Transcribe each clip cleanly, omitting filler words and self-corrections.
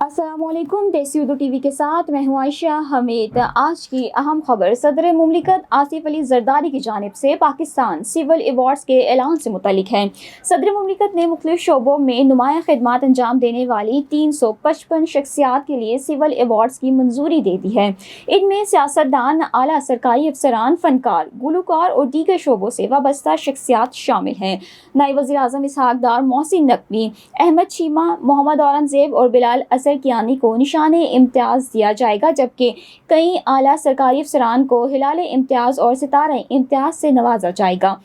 السلام علیکم، دیسی اردو ٹی وی کے ساتھ میں ہوں عائشہ حمید۔ آج کی اہم خبر صدر مملکت آصف علی زرداری کی جانب سے پاکستان سول ایوارڈز کے اعلان سے متعلق ہے۔ صدر مملکت نے مختلف شعبوں میں نمایاں خدمات انجام دینے والی 355 شخصیات کے لیے سول ایوارڈز کی منظوری دے دی ہے۔ ان میں سیاستدان، اعلیٰ سرکاری افسران، فنکار، گلوکار اور دیگر شعبوں سے وابستہ شخصیات شامل ہیں۔ نائب وزیر اعظم اسحاق ڈار، محسن نقوی، احمد شیمہ، محمد اورنگزیب اور بلال اصغر کیانی کو نشان امتیاز دیا جائے گا، جبکہ کئی اعلیٰ سرکاری افسران کو ہلال امتیاز اور ستارہ امتیاز سے نوازا جائے گا۔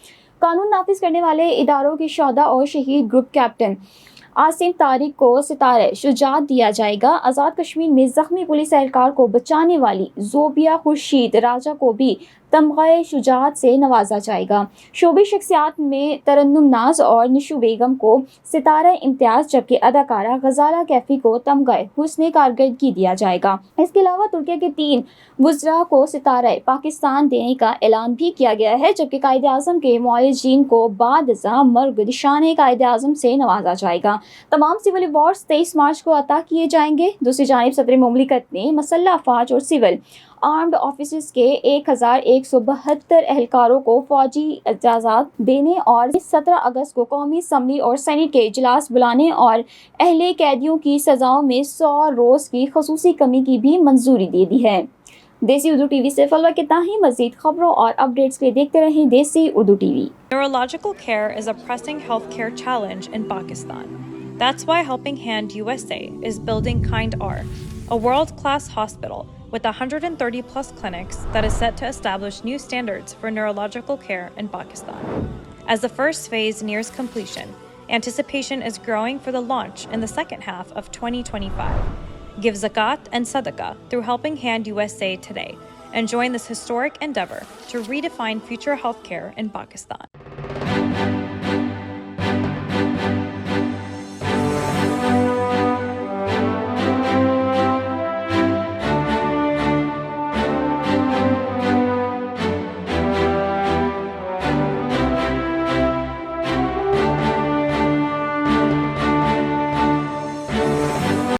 قانون نافذ کرنے والے اداروں کے شہدا اور شہید گروپ کیپٹن عاصم طارق کو ستارہ شجاعت دیا جائے گا۔ آزاد کشمیر میں زخمی پولیس اہلکار کو بچانے والی زوبیہ خورشید راجہ کو بھی تمغہ شجاعت سے نوازا جائے گا۔ شعبی شخصیات میں ترنم ناز اور نشو بیگم کو ستارہ امتیاز، جبکہ اداکارہ غزالہ کیفی کو تمغہ حسن کارکردگی دیا جائے گا۔ اس کے علاوہ ترکیہ کے 3 وزراء کو ستارہ پاکستان دینے کا اعلان بھی کیا گیا ہے، جبکہ قائد اعظم کے معالجین کو بعد ازاں مرگ نشان قائد اعظم سے نوازا جائے گا۔ تمام سول ایوارڈز 23 مارچ کو عطا کیے جائیں گے۔ دوسری جانب صدر مملکت نے مسلح افواج اور سول آرمڈ آفیسرز کے 1172 اہلکاروں کو فوجی اجازت دینے اور 17 اگست کو قومی اسمبلی اور سینیٹ کے اجلاس بلانے اور اہل قیدیوں کی سزاؤں میں 100 روز کی خصوصی کمی کی بھی منظوری دے دی ہے۔ دیسی اردو ٹی وی سے فلوق اتنا ہی۔ مزید خبروں اور اپڈیٹس کے لیے دیکھتے رہیں دیسی Urdu T V. Neurological care is a pressing healthcare challenge in Pakistan. That's why Helping Hand USA is building Kind R, a world-class hospital with 130-plus clinics that is set to establish new standards for neurological care in Pakistan. As the first phase nears completion, anticipation is growing for the launch in the second half of 2025. Give zakat and sadaqah through Helping Hand USA today and join this historic endeavor to redefine future healthcare in Pakistan.